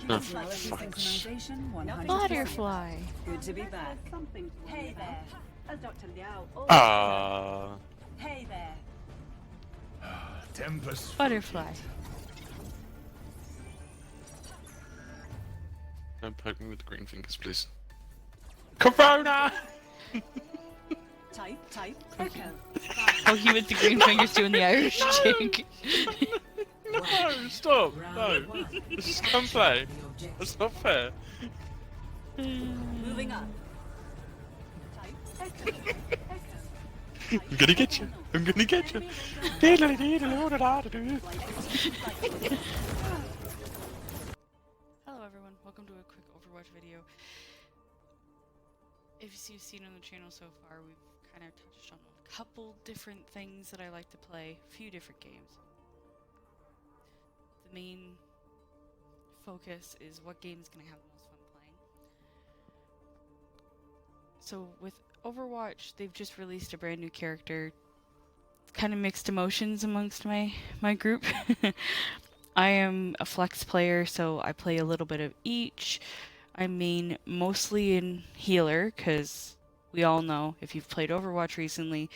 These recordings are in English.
Oh, Personality fudge. synchronization 100%. Butterfly. Good to be back. Hey there. As Dr. Liao always Ah. says. Hey there. Tempest. Butterfly. Don't poke me with the green fingers, please. Corona! Type. Echo. Oh, he with the green fingers doing the Irish jig. No, stop! No. This is gunplay. That's not fair. Moving up. Type. Echo. I'm gonna get you. I'm gonna get you. Hello everyone, welcome to a quick Overwatch video. If you've seen on the channel so far, we've kind of touched on a couple different things that I like to play, a few different games. The main focus is what game is going to have the most fun playing. So with Overwatch, they've just released a brand new character. Kind of mixed emotions amongst my group. I am a flex player, so I play a little bit of each. I main mostly in healer, because we all know, if you've played Overwatch recently,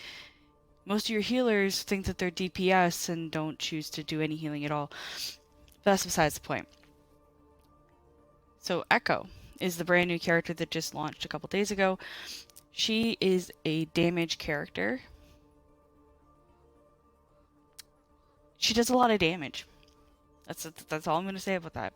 most of your healers think that they're DPS and don't choose to do any healing at all. But that's besides the point. So Echo is the brand new character that just launched a couple days ago. She is a damage character. She does a lot of damage. That's all I'm going to say about that.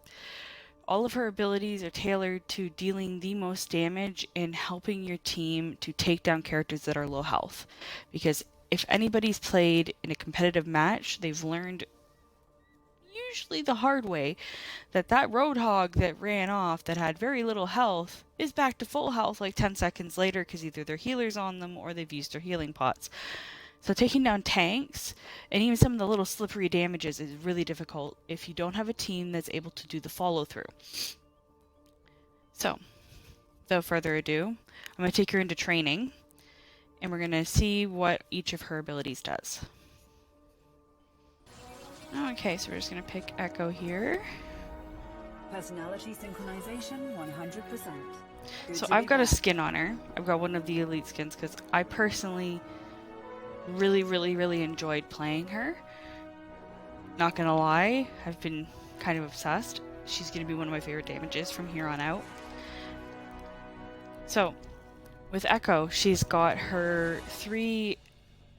All of her abilities are tailored to dealing the most damage and helping your team to take down characters that are low health. Because if anybody's played in a competitive match, they've learned, usually the hard way, that Roadhog that ran off that had very little health is back to full health like 10 seconds later because either their healer's on them or they've used their healing pots. So taking down tanks, and even some of the little slippery damages, is really difficult if you don't have a team that's able to do the follow-through. So, without further ado, I'm going to take her into training, and we're going to see what each of her abilities does. Okay, so we're just going to pick Echo here. Personality synchronization 100%. So I've got a skin on her. I've got one of the elite skins because I personally really enjoyed playing her. Not gonna lie, I've been kind of obsessed. She's gonna be one of my favorite damages from here on out. So with Echo, she's got her 3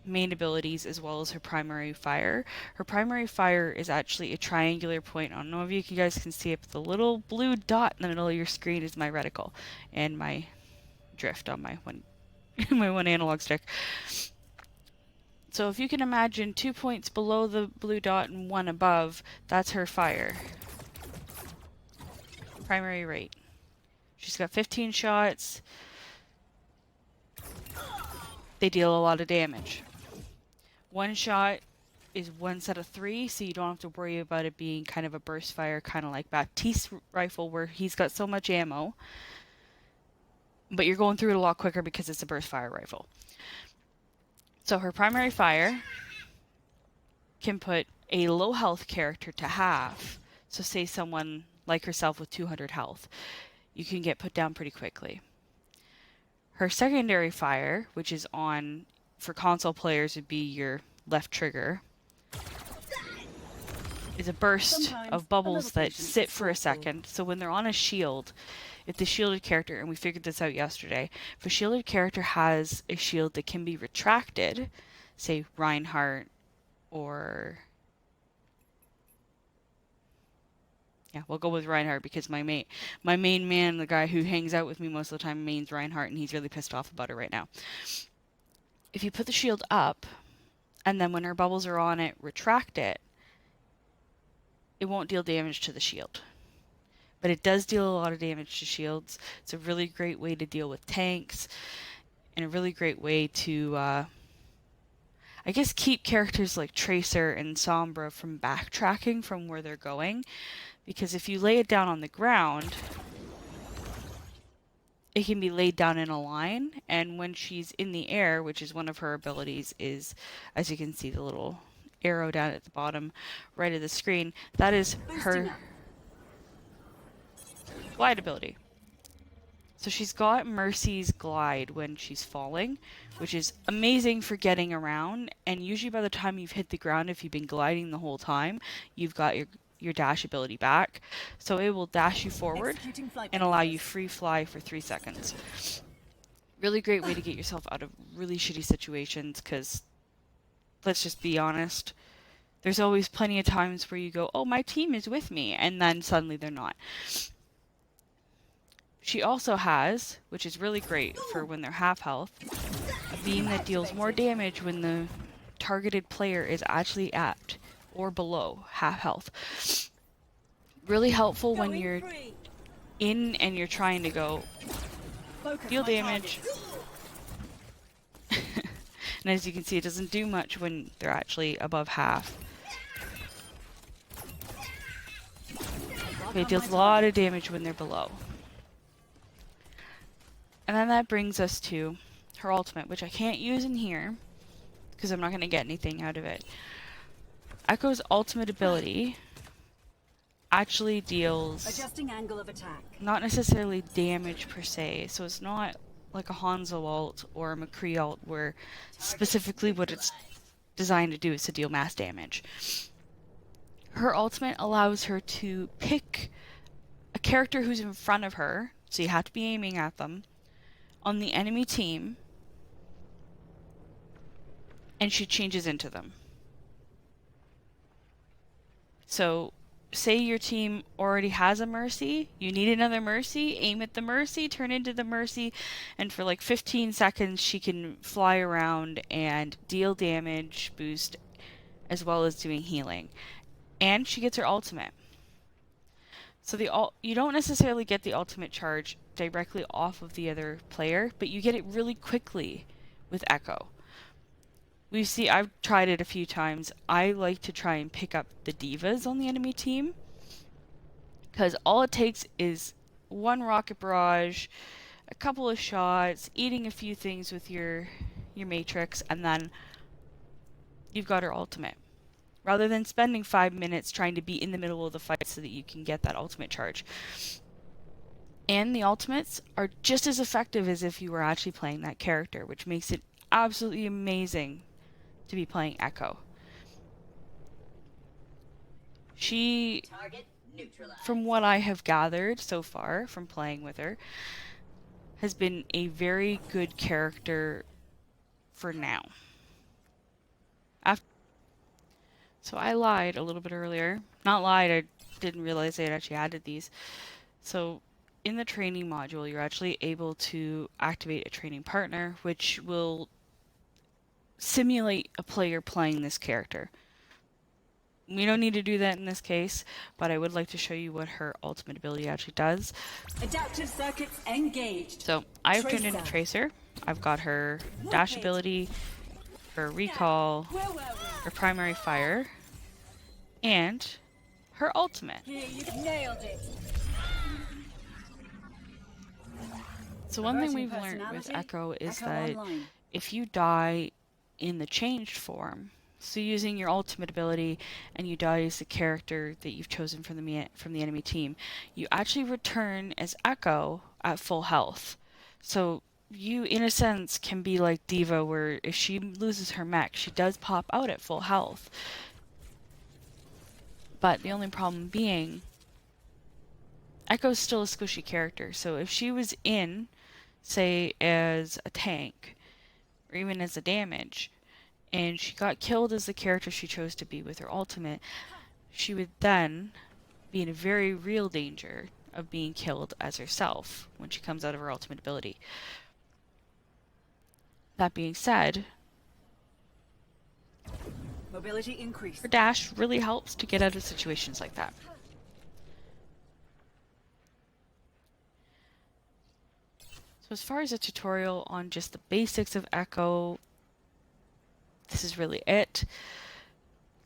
main abilities as well as her primary fire. Her primary fire is actually a triangular point. I don't know if you guys can see it, but the little blue dot in the middle of your screen is my reticle and my drift on my one my one analog stick. So if you can imagine 2 points below the blue dot and 1 above, that's her fire. Primary rate. She's got 15 shots. They deal a lot of damage. 1 shot is 1 set of 3, so you don't have to worry about it being kind of a burst fire, kind of like Baptiste's rifle where he's got so much ammo. But you're going through it a lot quicker because it's a burst fire rifle. So her primary fire can put a low health character to half. So say someone like herself with 200 health, you can get put down pretty quickly. Her secondary fire, which is on, for console players would be your left trigger, is a burst of bubbles that sit for a second. So when they're on a shield, if the shielded character, and we figured this out yesterday, if a shielded character has a shield that can be retracted, say Reinhardt or... yeah, we'll go with Reinhardt because my main man, the guy who hangs out with me most of the time, mains Reinhardt, and he's really pissed off about it right now. If you put the shield up, and then when her bubbles are on it, retract it, it won't deal damage to the shield. But it does deal a lot of damage to shields. It's a really great way to deal with tanks, and a really great way to, I guess, keep characters like Tracer and Sombra from backtracking from where they're going. Because if you lay it down on the ground, it can be laid down in a line, and when she's in the air, which is one of her abilities, is, as you can see, the little arrow down at the bottom right of the screen, that is her Glide ability. So she's got Mercy's glide when she's falling, which is amazing for getting around, and usually by the time you've hit the ground, if you've been gliding the whole time, you've got your dash ability back. So it will dash you forward Executing flight and allow you maneuvers. free fly for 3 seconds. Really great way to get yourself out of really shitty situations, because let's just be honest, there's always plenty of times where you go, oh, my team is with me, and then suddenly they're not. She also has, which is really great for when they're half health, a beam that deals more damage when the targeted player is actually at or below half health. Really helpful when you're in and you're trying to go deal damage. And as you can see, it doesn't do much when they're actually above half. It deals a lot of damage when they're below. And then that brings us to her ultimate, which I can't use in here because I'm not going to get anything out of it. Echo's ultimate ability actually deals Adjusting angle of attack. not necessarily damage per se, so it's not like a Hanzo ult or a McCree ult where specifically what it's designed to do is to deal mass damage. Her ultimate allows her to pick a character who's in front of her, so you have to be aiming at them, on the enemy team, and she changes into them. So, say your team already has a Mercy, you need another Mercy, aim at the Mercy, turn into the Mercy, and for like 15 seconds she can fly around and deal damage, boost, as well as doing healing. And she gets her ultimate. So you don't necessarily get the ultimate charge directly off of the other player, but you get it really quickly with Echo. I've tried it a few times. I like to try and pick up the divas on the enemy team, because all it takes is one rocket barrage, a couple of shots, eating a few things with your matrix, and then you've got her ultimate. Rather than spending 5 minutes trying to be in the middle of the fight so that you can get that ultimate charge. And the ultimates are just as effective as if you were actually playing that character, which makes it absolutely amazing to be playing Echo. She, from what I have gathered so far from playing with her, has been a very good character for now. So I lied a little bit earlier. Not lied, I didn't realize they had actually added these. So in the training module, you're actually able to activate a training partner, which will simulate a player playing this character. We don't need to do that in this case, but I would like to show you what her ultimate ability actually does. Adaptive circuits engaged. So I've turned into Tracer. I've got her dash ability, her recall, her primary fire, and her ultimate. Here, you've nailed it. So one thing Converting we've learned with personality, Echo is Echo that online. if you die in the changed form, so using your ultimate ability and you die as the character that you've chosen from the enemy team, you actually return as Echo at full health. So you, in a sense, can be like D.Va, where if she loses her mech, she does pop out at full health. But the only problem being, Echo's still a squishy character, so if she was in, say, as a tank, or even as a damage, and she got killed as the character she chose to be with her ultimate, she would then be in a very real danger of being killed as herself when she comes out of her ultimate ability. That being said, Mobility increased. her dash really helps to get out of situations like that. So as far as a tutorial on just the basics of Echo, this is really it.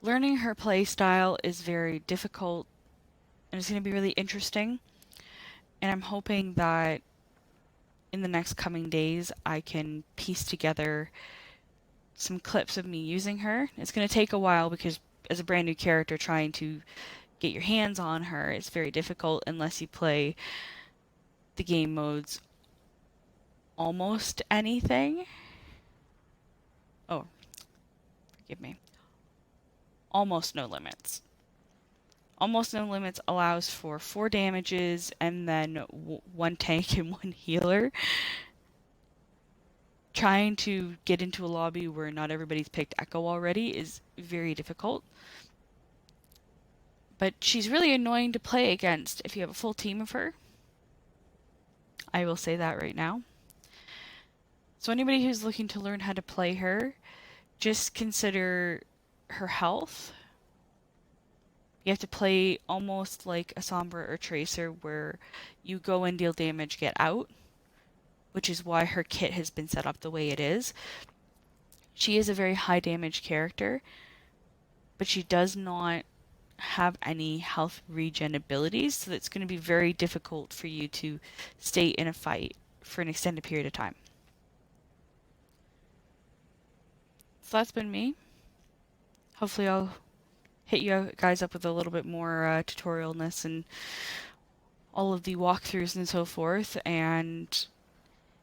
Learning her play style is very difficult, and it's going to be really interesting. And I'm hoping that in the next coming days I can piece together some clips of me using her. It's going to take a while because as a brand new character, trying to get your hands on her is very difficult unless you play the game modes almost anything. Oh, forgive me. Almost no limits. Almost no limits allows for 4 damages and then 1 tank and 1 healer. Trying to get into a lobby where not everybody's picked Echo already is very difficult. But she's really annoying to play against if you have a full team of her. I will say that right now. So anybody who's looking to learn how to play her, just consider her health. You have to play almost like a Sombra or Tracer where you go and deal damage, get out, which is why her kit has been set up the way it is. She is a very high damage character, but she does not have any health regen abilities, so it's going to be very difficult for you to stay in a fight for an extended period of time. So that's been me. Hopefully I'll hit you guys up with a little bit more tutorialness and all of the walkthroughs and so forth. And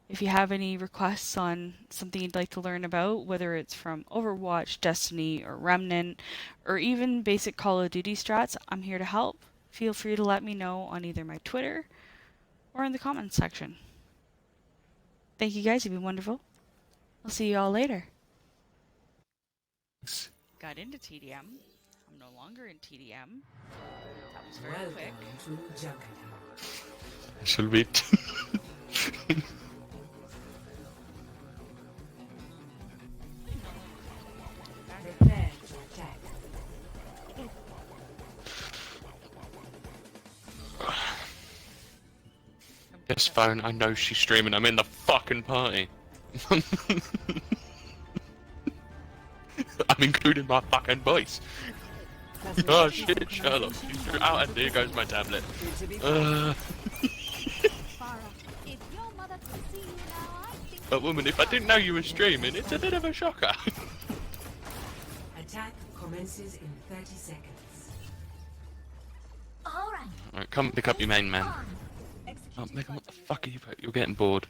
if you have any requests on something you'd like to learn about, whether it's from Overwatch, Destiny, or Remnant, or even basic Call of Duty strats, I'm here to help. Feel free to let me know on either my Twitter or in the comments section. Thank you guys, you've been wonderful. I'll see you all later. Got into TDM. I'm no longer in TDM. That was very quick. Shall we? Prepare to attack. This phone, I know she's streaming. I'm in the fucking party. I'm including my fucking voice. Oh shit, Sherlock. You threw out and there goes my tablet. But woman, if I didn't know you were streaming, it's a bit of a shocker. Attack commences in 30 seconds. Alright, come pick up your main man. Oh, Megan, what the fuck are you? You're getting bored.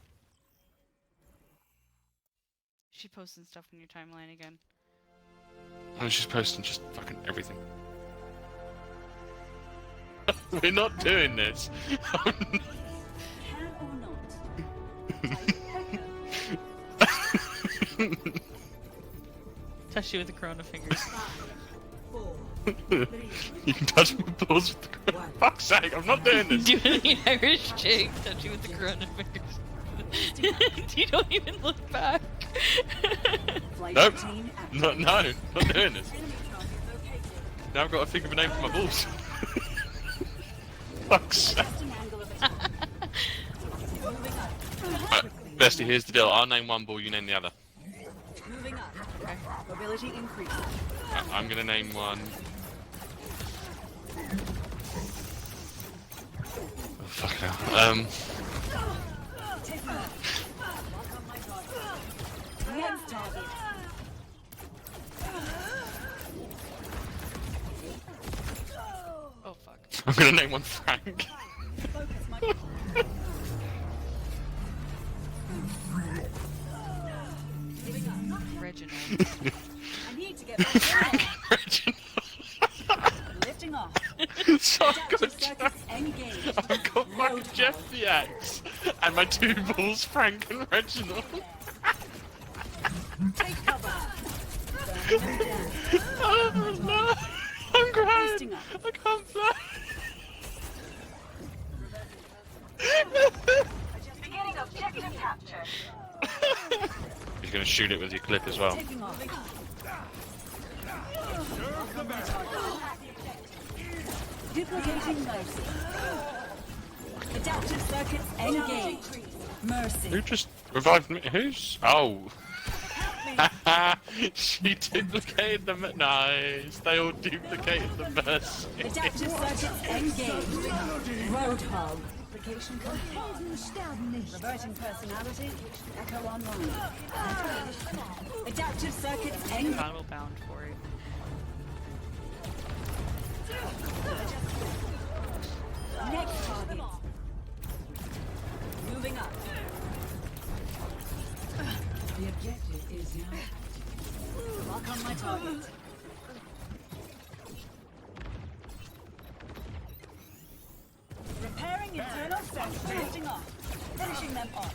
She posting stuff in your timeline again. I was just posting just fucking everything. We're not doing this. Can or not? Touch you with the corona fingers. 5, 4, 3, You can touch my balls with the corona. Fuck's sake, I'm not doing this. Do an Irish chick, touch you with the corona fingers. You don't even look back. Nope. No, not doing this. Now I've got to think of a name for my balls. Fuck's sake. Right, Bestie, here's the deal. I'll name one ball, you name the other. moving up. Okay. Mobility increase. I'm gonna name one. Oh, fuck hell. Next target. Oh fuck. I'm gonna name one Frank. Focus my Reginald. I need to get back down. Reginald. Lifting off. So I've got, Adaptive circuits engaged. I've got fucking Jeff the Axe and my two balls, Frank and Reginald. Take cover. Oh no! I'm crying! Boosting up. I can't fly! Beginning objective capture. He's gonna shoot it with your clip as well. Taking off. Duplicating mercy. Adaptive circuits engaged. Mercy. Who just revived me? Who's? Oh! She duplicated the nice. They all duplicated the mercy. Adaptive circuits engaged. Roadhog. Duplication complete. Reverting personality. Echo online. Adaptive circuits engaged. Battle bound for it. Next target. Mark on my target. Repairing internal sensors. Lifting off. Finishing them off.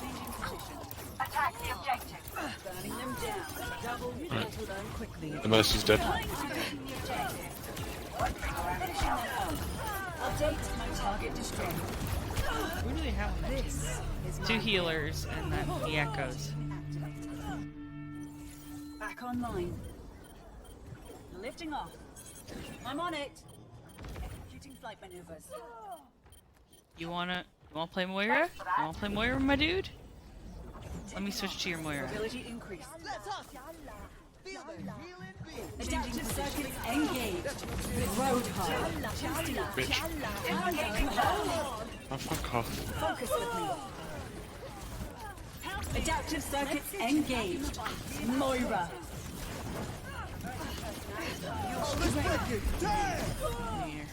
Changing position. Attack the objective. Burning them down. Double will learn quickly. The Mercy's dead. Finishing them off. Update my target destroyed. We really have one. This is Two healers and then the echoes. back online. Lifting off. I'm on it. Executing flight maneuvers. You wanna play Moira? You wanna play Moira, my dude? Let me switch to your Moira. Ability increased. Adaptive circuits engaged. Roadhog. Bitch. Oh, fuck off. Focus with me. Adaptive circuits engaged. Moira. Here.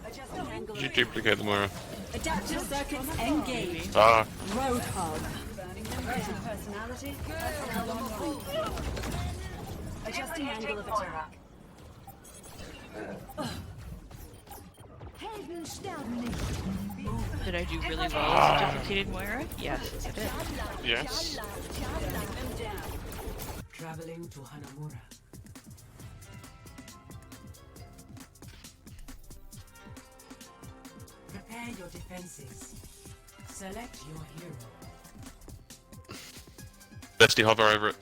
Adjusting angle Did you of duplicate the Moira? Adaptive circuits engaged. Ah, Roadhog. Burning them down. Personality. Personnel online. Adjusting angle of attack. Did I do really well as a duplicated Moira? Yes, I did. yes. Traveling to Hanamura. Prepare your defenses. Select your hero. Bestie, hover over it.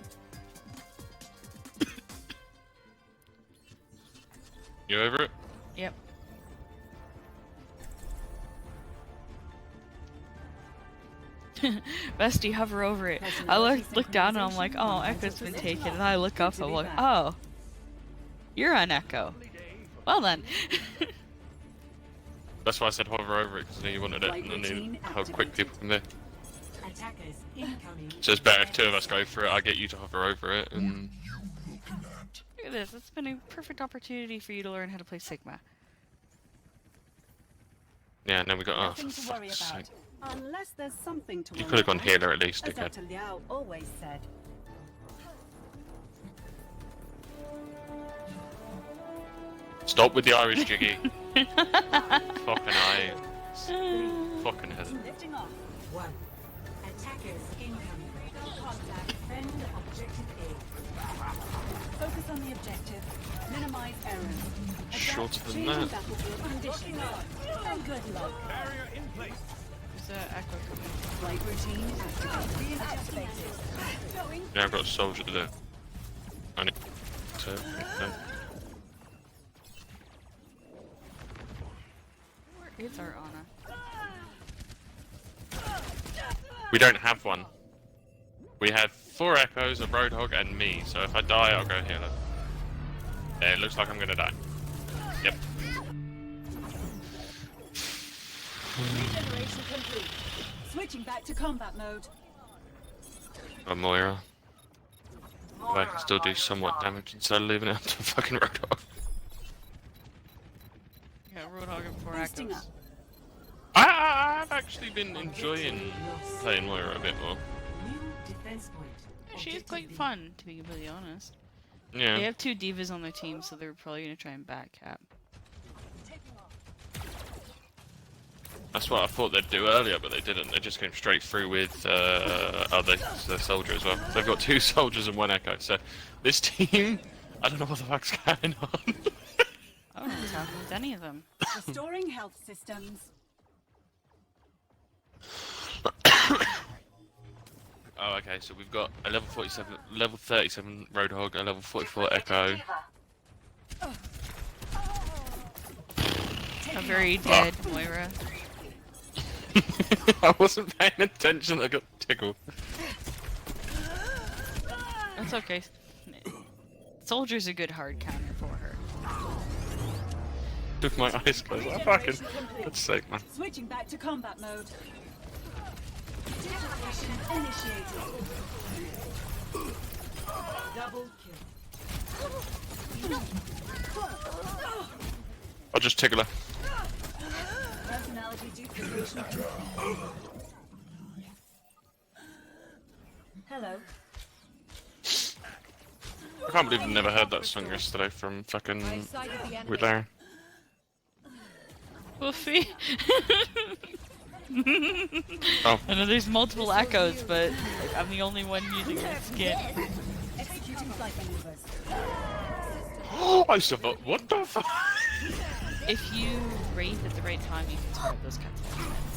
You over it? Yep. Bestie, hover over it. I look down and I'm like, oh, Echo's been taken. And I look up and I'm like, oh, you're on Echo. Well then. That's why I said hover over it, because I knew you wanted it, and I knew how quick people can do. Attackers incoming. So it's better if two of us go for it, I get you to hover over it, and... Look at this. It's been a perfect opportunity for you to learn how to play Sigma. Yeah, and then we got... Oh, Nothing for to worry fuck's about. sake. Unless there's something to You worry could have gone about. healer at least, As dickhead. Dr. Liao always said. Stop with the Irish jiggy. Fucking I. Fucking hell. Lifting off. 1. Attackers incoming. Contact. Defend objective A. Focus on the objective. Minimize errors. Adapt Shorter than changing that. battlefield conditions. And good luck. There's an Echo coming. Flight routine activated. Going. Yeah, I've got a soldier to do. I need to... No. Where is our Ana? We don't have one. We have 4 Echoes, a Roadhog, and me, so if I die, I'll go healer. Yeah, it looks like I'm gonna die. Yep. Regeneration complete. Switching back to combat mode. A Moira. But I can still do somewhat damage instead of leaving it up to a fucking Roadhog. Yeah, Roadhog and 4 Boosting Echoes. up. I've actually been enjoying playing Moira a bit more. New defense point. She is quite fun, to be completely honest. They Yeah. have 2 divas on their team, so they're probably gonna try and back cap. That's what I thought they'd do earlier, but they didn't. They just came straight through with their soldier as well. They've got 2 soldiers and 1 Echo, so this team, I don't know what the fuck's going on. I don't know what's happening with any of them. Restoring health systems. Oh, okay, so we've got a level 47, level 37 Roadhog, a level 44 Echo. A very dead Moira. I wasn't paying attention, I got tickled. That's okay. Soldier's a good hard counter for her. Took my eyes closed. Oh, fucking, God's sake, man. Switching back to combat mode. Detonation initiated. Double kill. I'll just tickle her. Personality duplication. Hello. I can't believe I never heard that song yesterday from fucking with Larry. Wolfie. Oh. I know there's multiple echoes, but I'm the only one using that skin. Executing flight maneuvers. I thought, what the fuck? If you wraith at the right time, you can start those kinds of things.